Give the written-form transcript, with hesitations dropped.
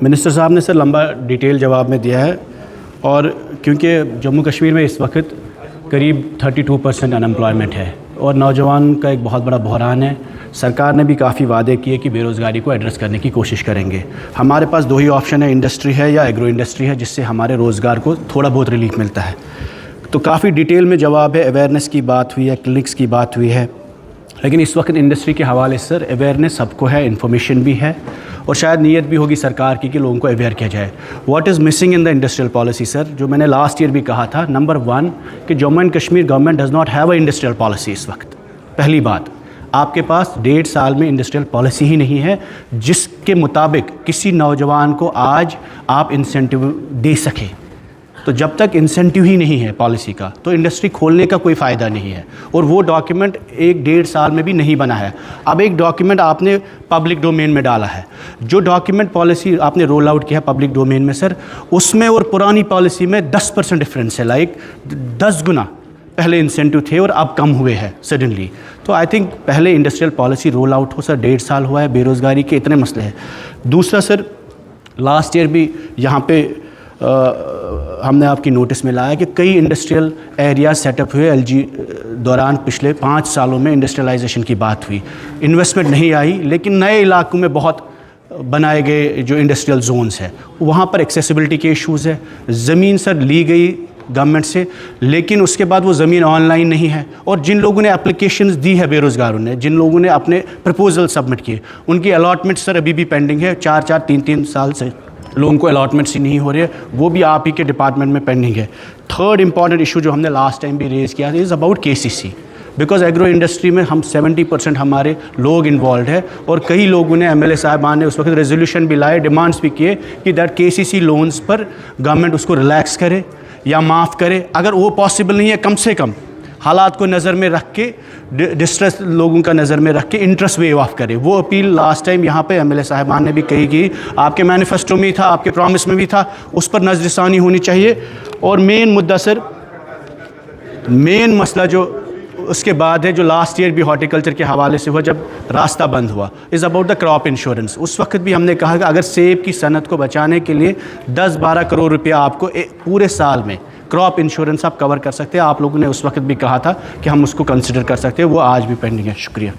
Minister صاحب نے سر لمبا ڈیٹیل جواب میں دیا ہے، اور کیونکہ جموں کشمیر میں اس وقت قریب 32% انمپلائمنٹ ہے اور نوجوان کا ایک بہت بڑا بحران ہے. سرکار نے بھی کافی وعدے کیے کہ بے روزگاری کو ایڈریس کرنے کی کوشش کریں گے. ہمارے پاس دو ہی آپشن ہے، انڈسٹری ہے یا ایگرو انڈسٹری ہے، جس سے ہمارے روزگار کو تھوڑا بہت ریلیف ملتا ہے. تو کافی ڈیٹیل میں جواب ہے، اویئرنیس کی بات ہوئی ہے، کلینکس کی بات ہوئی ہے، لیکن اس وقت انڈسٹری کے حوالے سے سر اویئرنیس سب کو ہے، انفارمیشن بھی ہے، اور شاید نیت بھی ہوگی سرکار کی کہ لوگوں کو اویئر کیا جائے. What is missing in the industrial policy sir, جو میں نے لاسٹ ایئر بھی کہا تھا، نمبر 1 کہ Jammu and Kashmir government does not have a industrial policy. اس وقت پہلی بات، آپ کے پاس 1.5 سال میں انڈسٹریل پالیسی ہی نہیں ہے جس کے مطابق کسی نوجوان کو آج آپ انسینٹیو دے سکیں. تو جب تک انسینٹیو ہی نہیں ہے پالیسی کا تو انڈسٹری کھولنے کا کوئی فائدہ نہیں ہے، اور وہ ڈاکیومنٹ 1.5 سال میں بھی نہیں بنا ہے. اب ایک ڈاکیومنٹ آپ نے پبلک ڈومین میں ڈالا ہے، جو ڈاکیومنٹ پالیسی آپ نے رول آؤٹ کیا ہے پبلک ڈومین میں سر، اس میں اور پرانی پالیسی میں 10% ڈفرینس ہے، لائک 10 گنا پہلے انسینٹیو تھے اور اب کم ہوئے ہیں سڈنلی. تو آئی تھنک پہلے انڈسٹریل پالیسی رول آؤٹ ہو سر. 1.5 سال ہوا ہے، بے روزگاری کے اتنے مسئلے ہیں. دوسرا سر، لاسٹ ایئر بھی یہاں پہ ہم نے آپ کی نوٹس میں لایا کہ کئی انڈسٹریل ایریاز سیٹ اپ ہوئے LG دوران. پچھلے 5 سالوں میں انڈسٹریلائزیشن کی بات ہوئی، انویسٹمنٹ نہیں آئی، لیکن نئے علاقوں میں بہت بنائے گئے جو انڈسٹریل زونز ہیں، وہاں پر ایکسیسیبلٹی کے ایشوز ہے. زمین سر لی گئی گورنمنٹ سے، لیکن اس کے بعد وہ زمین آن لائن نہیں ہے، اور جن لوگوں نے اپلیکیشنز دی ہے، بے روزگاروں نے، جن لوگوں نے اپنے پرپوزل سبمٹ کیے، ان کی الاٹمنٹ سر ابھی بھی پینڈنگ ہے. 3 سال سے لوگوں کو الاٹمنٹس ہی نہیں ہو رہے، وہ بھی آپ ہی کے ڈپارٹمنٹ میں پینڈنگ ہے. تھرڈ امپورٹنٹ ایشو جو ہم نے لاسٹ ٹائم بھی ریز کیا is about KCC، because agro industry میں ہم 70% ہمارے لوگ انوالوڈ ہے، اور کئی لوگوں نے MLA صاحبان نے اس وقت ریزولوشن بھی لائے، ڈیمانڈس بھی کیے کہ دیٹ KCC لونز پر گورنمنٹ اس کو ریلیکس کرے یا معاف کرے. اگر وہ پاسبل نہیں ہے، کم سے کم حالات کو نظر میں رکھ کے، ڈسٹریس لوگوں کا نظر میں رکھ کے انٹرسٹ ویو آف کرے. وہ اپیل لاسٹ ٹائم یہاں پہ MLA صاحبان نے بھی کہی کہ آپ کے مینیفیسٹو میں تھا، آپ کے پرومس میں بھی تھا، اس پر نظر ثانی ہونی چاہیے. اور مین مدعا سر، مین مسئلہ جو اس کے بعد ہے، جو لاسٹ ایئر بھی ہارٹیکلچر کے حوالے سے ہوا جب راستہ بند ہوا، is about the crop insurance. اس وقت بھی ہم نے کہا کہ اگر سیب کی صنعت کو بچانے کے لیے 10-12 کروڑ روپیہ آپ کو پورے سال میں کراپ انشورنس آپ کور کر سکتے ہیں. آپ لوگوں نے اس وقت بھی کہا تھا کہ ہم اس کو کنسیڈر کر سکتے ہیں، وہ آج بھی پینڈنگ ہے. شکریہ.